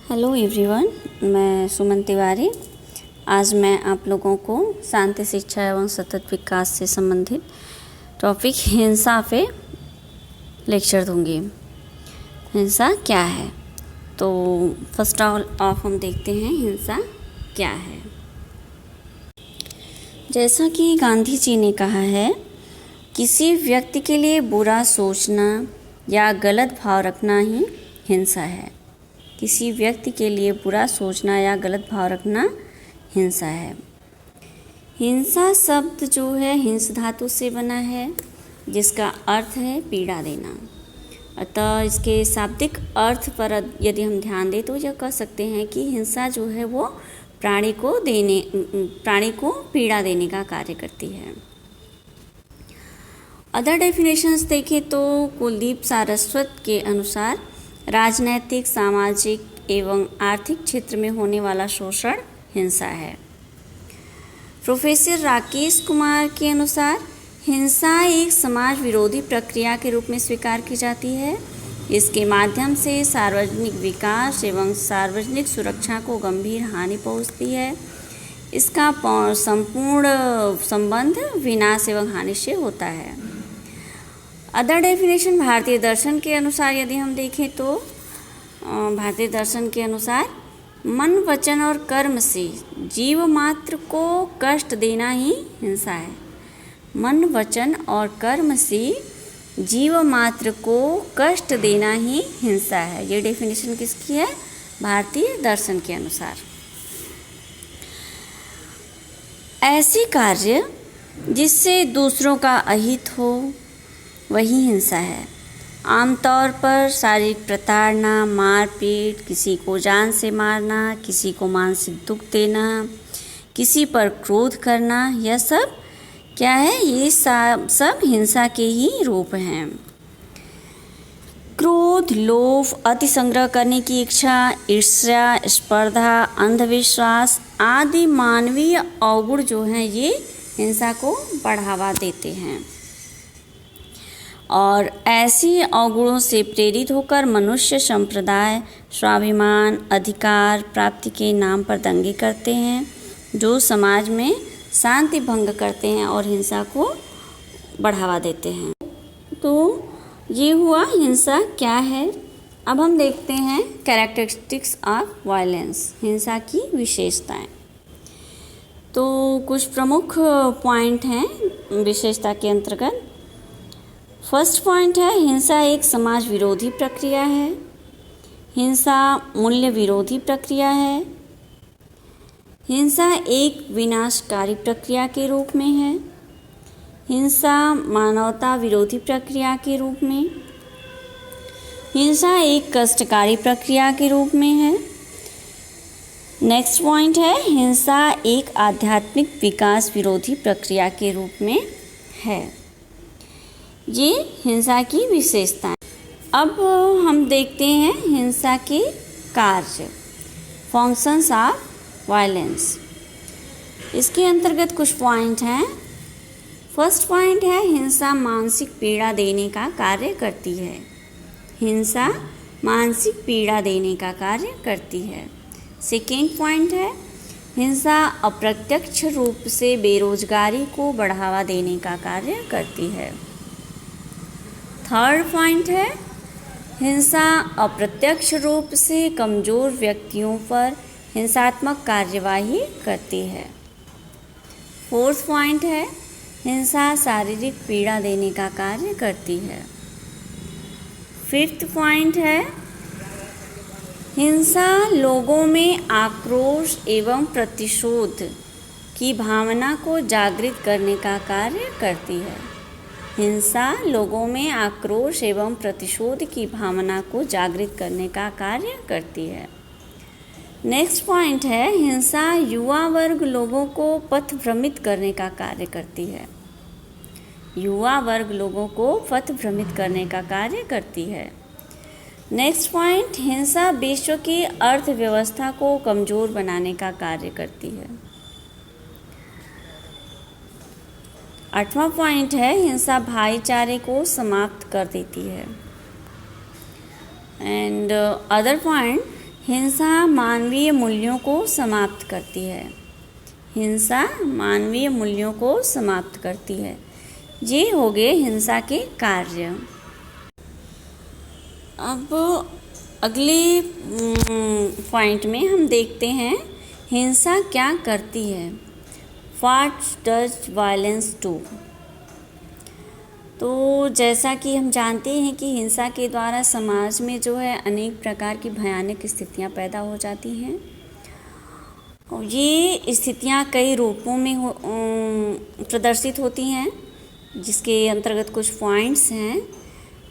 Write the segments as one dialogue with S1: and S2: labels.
S1: Hello everyone, मैं सुमन तिवारी। आज मैं आप लोगों को शांति शिक्षा एवं सतत विकास से संबंधित टॉपिक हिंसा पे लेक्चर दूंगी। हिंसा क्या है? तो फर्स्ट ऑफ हम देखते हैं हिंसा क्या है। जैसा कि गांधी जी ने कहा है, किसी व्यक्ति के लिए बुरा सोचना या गलत भाव रखना ही हिंसा है। किसी व्यक्ति के लिए बुरा सोचना या गलत भाव रखना हिंसा है। हिंसा शब्द जो है हिंस धातु से बना है, जिसका अर्थ है पीड़ा देना। अतः इसके शाब्दिक अर्थ पर यदि हम ध्यान दें तो यह कह सकते हैं कि हिंसा जो है वो प्राणी को पीड़ा देने का कार्य करती है। अदर डेफिनेशंस देखें तो कुलदीप सारस्वत के अनुसार राजनैतिक, सामाजिक एवं आर्थिक क्षेत्र में होने वाला शोषण हिंसा है। प्रोफेसर राकेश कुमार के अनुसार हिंसा एक समाज विरोधी प्रक्रिया के रूप में स्वीकार की जाती है। इसके माध्यम से सार्वजनिक विकास एवं सार्वजनिक सुरक्षा को गंभीर हानि पहुंचती है। इसका संपूर्ण संबंध विनाश एवं हानि से होता है। अदर डेफिनेशन भारतीय दर्शन के अनुसार यदि हम देखें तो भारतीय दर्शन के अनुसार मन, वचन और कर्म से जीव मात्र को कष्ट देना ही हिंसा है। मन, वचन और कर्म से जीव मात्र को कष्ट देना ही हिंसा है। ये डेफिनेशन किसकी है? भारतीय दर्शन के अनुसार। ऐसे कार्य जिससे दूसरों का अहित हो वही हिंसा है। आमतौर पर शारीरिक प्रताड़ना, मारपीट, किसी को जान से मारना, किसी को मानसिक दुख देना, किसी पर क्रोध करना, यह सब क्या है? ये सब हिंसा के ही रूप हैं। क्रोध, लोभ, अति संग्रह करने की इच्छा, ईर्ष्या, स्पर्धा, अंधविश्वास आदि मानवीय अवगुण जो हैं ये हिंसा को बढ़ावा देते हैं। और ऐसी अवगुणों से प्रेरित होकर मनुष्य संप्रदाय स्वाभिमान, अधिकार प्राप्ति के नाम पर दंगे करते हैं, जो समाज में शांति भंग करते हैं और हिंसा को बढ़ावा देते हैं। तो ये हुआ हिंसा क्या है। अब हम देखते हैं कैरेक्टरिस्टिक्स ऑफ वायलेंस, हिंसा की विशेषताएं। तो कुछ प्रमुख पॉइंट हैं विशेषता के अंतर्गत। फर्स्ट पॉइंट है, हिंसा एक समाज विरोधी प्रक्रिया है। हिंसा मूल्य विरोधी प्रक्रिया है। हिंसा एक विनाशकारी प्रक्रिया के रूप में है। हिंसा मानवता विरोधी प्रक्रिया के रूप में। हिंसा एक कष्टकारी प्रक्रिया के रूप में है। नेक्स्ट पॉइंट है, हिंसा एक आध्यात्मिक विकास विरोधी प्रक्रिया के रूप में है। ये हिंसा की विशेषताएं। अब हम देखते हैं हिंसा के कार्य, फंक्शंस ऑफ वायलेंस। इसके अंतर्गत कुछ पॉइंट हैं। फर्स्ट पॉइंट है, हिंसा मानसिक पीड़ा देने का कार्य करती है। हिंसा मानसिक पीड़ा देने का कार्य करती है। सेकेंड पॉइंट है, हिंसा अप्रत्यक्ष रूप से बेरोजगारी को बढ़ावा देने का कार्य करती है। थर्ड पॉइंट है, हिंसा अप्रत्यक्ष रूप से कमज़ोर व्यक्तियों पर हिंसात्मक कार्यवाही करती है। फोर्थ पॉइंट है, हिंसा शारीरिक पीड़ा देने का कार्य करती है। फिफ्थ पॉइंट है, हिंसा लोगों में आक्रोश एवं प्रतिशोध की भावना को जागृत करने का कार्य करती है। हिंसा लोगों में आक्रोश एवं प्रतिशोध की भावना को जागृत करने का कार्य करती है। नेक्स्ट पॉइंट है, हिंसा युवा वर्ग लोगों को पथभ्रमित करने का कार्य करती है। युवा वर्ग लोगों को पथभ्रमित करने का कार्य करती है। नेक्स्ट पॉइंट, हिंसा विश्व की अर्थव्यवस्था को कमज़ोर बनाने का कार्य करती है। आठवां पॉइंट है, हिंसा भाईचारे को समाप्त कर देती है। एंड अदर पॉइंट, हिंसा मानवीय मूल्यों को समाप्त करती है। हिंसा मानवीय मूल्यों को समाप्त करती है। ये हो गए हिंसा के कार्य। अब अगले पॉइंट में हम देखते हैं हिंसा क्या करती है। What does violence do? तो जैसा कि हम जानते हैं कि हिंसा के द्वारा समाज में जो है अनेक प्रकार की भयानक स्थितियां पैदा हो जाती हैं। और ये स्थितियां कई रूपों में प्रदर्शित होती हैं, जिसके अंतर्गत कुछ पॉइंट्स हैं।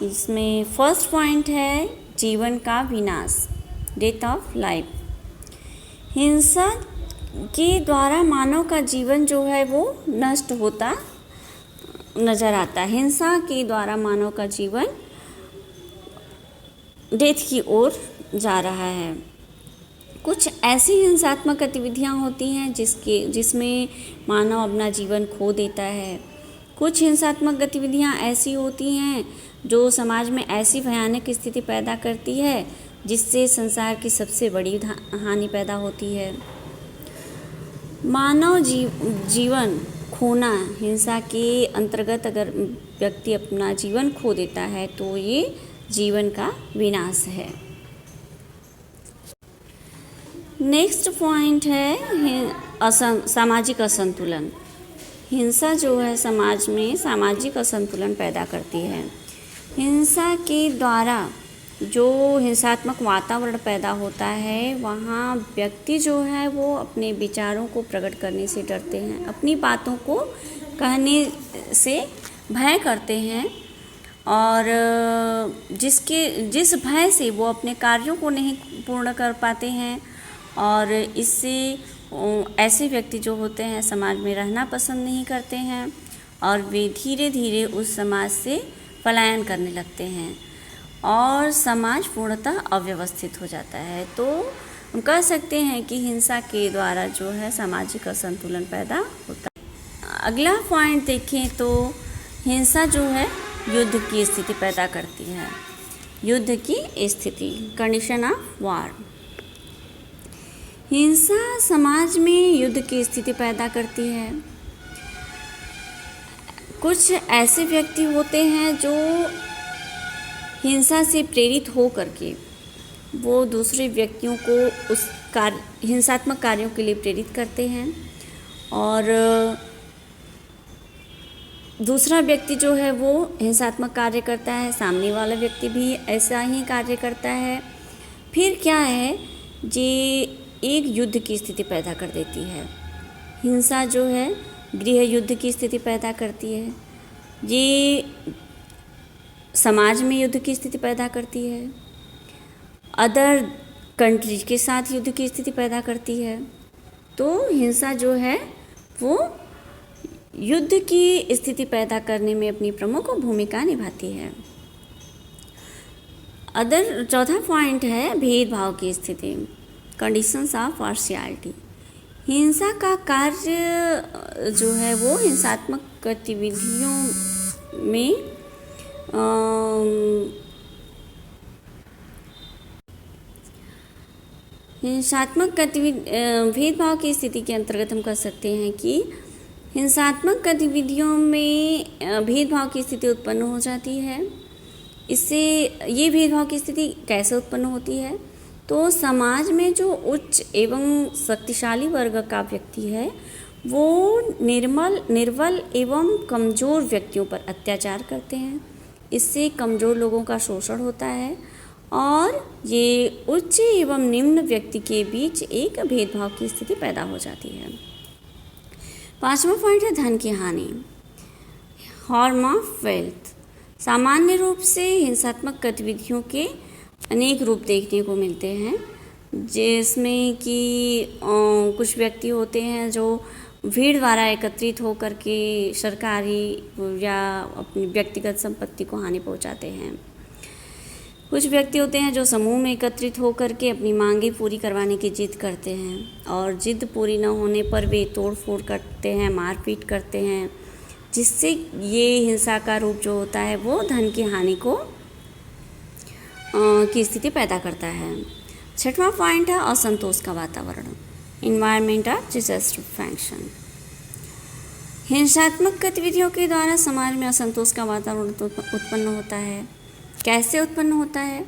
S1: इसमें फर्स्ट पॉइंट है जीवन का विनाश, डेथ ऑफ लाइफ। हिंसा के द्वारा मानव का जीवन जो है वो नष्ट होता नज़र आता है। हिंसा के द्वारा मानव का जीवन डेथ की ओर जा रहा है। कुछ ऐसी हिंसात्मक गतिविधियां होती हैं जिसमें मानव अपना जीवन खो देता है। कुछ हिंसात्मक गतिविधियां ऐसी होती हैं जो समाज में ऐसी भयानक स्थिति पैदा करती है जिससे संसार की सबसे बड़ी हानि पैदा होती है। मानव जीवन खोना, हिंसा के अंतर्गत अगर व्यक्ति अपना जीवन खो देता है तो ये जीवन का विनाश है। नेक्स्ट पॉइंट है सामाजिक असंतुलन। हिंसा जो है समाज में सामाजिक असंतुलन पैदा करती है। हिंसा के द्वारा जो हिंसात्मक वातावरण पैदा होता है, वहाँ व्यक्ति जो है वो अपने विचारों को प्रकट करने से डरते हैं, अपनी बातों को कहने से भय करते हैं, और जिस भय से वो अपने कार्यों को नहीं पूर्ण कर पाते हैं, और इससे ऐसे व्यक्ति जो होते हैं समाज में रहना पसंद नहीं करते हैं और वे धीरे धीरे उस समाज से पलायन करने लगते हैं और समाज पूर्णतः अव्यवस्थित हो जाता है। तो हम कह सकते हैं कि हिंसा के द्वारा जो है सामाजिक असंतुलन पैदा होता है। अगला पॉइंट देखें तो हिंसा जो है युद्ध की स्थिति पैदा करती है। युद्ध की स्थिति, कंडीशन ऑफ वार। हिंसा समाज में युद्ध की स्थिति पैदा करती है। कुछ ऐसे व्यक्ति होते हैं जो हिंसा से प्रेरित हो करके वो दूसरे व्यक्तियों को उस हिंसात्मक कार्यों के लिए प्रेरित करते हैं, और दूसरा व्यक्ति जो है वो हिंसात्मक कार्य करता है, सामने वाला व्यक्ति भी ऐसा ही कार्य करता है। फिर क्या है, ये एक युद्ध की स्थिति पैदा कर देती है। हिंसा जो है गृह युद्ध की स्थिति पैदा करती है। ये समाज में युद्ध की स्थिति पैदा करती है, अदर कंट्रीज के साथ युद्ध की स्थिति पैदा करती है। तो हिंसा जो है वो युद्ध की स्थिति पैदा करने में अपनी प्रमुख भूमिका निभाती है। चौथा पॉइंट है भेदभाव की स्थिति, कंडीशंस ऑफ पार्शियलिटी। हिंसा का कार्य जो है वो हिंसात्मक गतिविधियों में हिंसात्मक भेदभाव की स्थिति के अंतर्गत हम कह सकते हैं कि हिंसात्मक गतिविधियों में भेदभाव की स्थिति उत्पन्न हो जाती है। इससे ये भेदभाव की स्थिति कैसे उत्पन्न होती है, तो समाज में जो उच्च एवं शक्तिशाली वर्ग का व्यक्ति है वो निर्बल एवं कमज़ोर व्यक्तियों पर अत्याचार करते हैं। इससे कमज़ोर लोगों का शोषण होता है और ये उच्च एवं निम्न व्यक्ति के बीच एक भेदभाव की स्थिति पैदा हो जाती है। पांचवा पॉइंट है धन की हानि, हार्म ऑफ वेल्थ। सामान्य रूप से हिंसात्मक गतिविधियों के अनेक रूप देखने को मिलते हैं, जिसमें कि कुछ व्यक्ति होते हैं जो भीड़ द्वारा एकत्रित होकर के सरकारी या अपनी व्यक्तिगत संपत्ति को हानि पहुंचाते हैं। कुछ व्यक्ति होते हैं जो समूह में एकत्रित होकर के अपनी मांगें पूरी करवाने की जिद करते हैं, और जिद पूरी न होने पर वे तोड़फोड़ करते हैं, मारपीट करते हैं, जिससे ये हिंसा का रूप जो होता है वो धन की हानि को की स्थिति पैदा करता है। छठवां पॉइंट है असंतोष का वातावरण, इन्वायरमेंट ऑफ डिससैटिस्फैक्शन। हिंसात्मक गतिविधियों के द्वारा समाज में असंतोष का वातावरण उत्पन्न होता है। कैसे उत्पन्न होता है?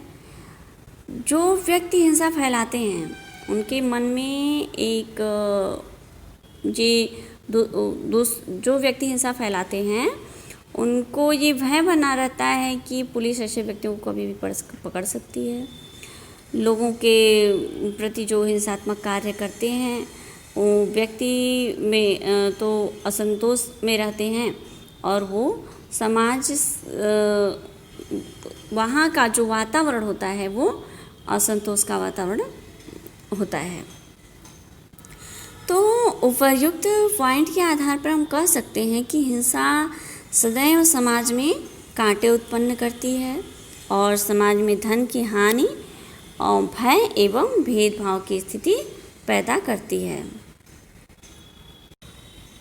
S1: जो व्यक्ति हिंसा फैलाते हैं उनके मन में एक जो व्यक्ति हिंसा फैलाते हैं उनको ये भय बना रहता है कि पुलिस ऐसे व्यक्तियों को कभी भी पकड़ सकती है। लोगों के प्रति जो हिंसात्मक कार्य करते हैं वो व्यक्ति में तो असंतोष में रहते हैं और वो समाज वहाँ का जो वातावरण होता है वो असंतोष का वातावरण होता है। तो उपर्युक्त पॉइंट के आधार पर हम कह सकते हैं कि हिंसा सदैव समाज में कांटे उत्पन्न करती है और समाज में धन की हानि और भय एवं भेदभाव की स्थिति पैदा करती है।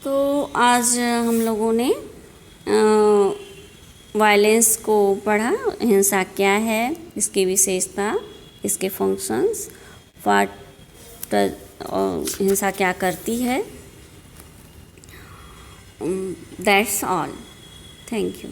S1: तो आज हम लोगों ने वायलेंस को पढ़ा, हिंसा क्या है, इसकी विशेषता, इसके फंक्शंस, हिंसा क्या करती है। That's all. Thank you.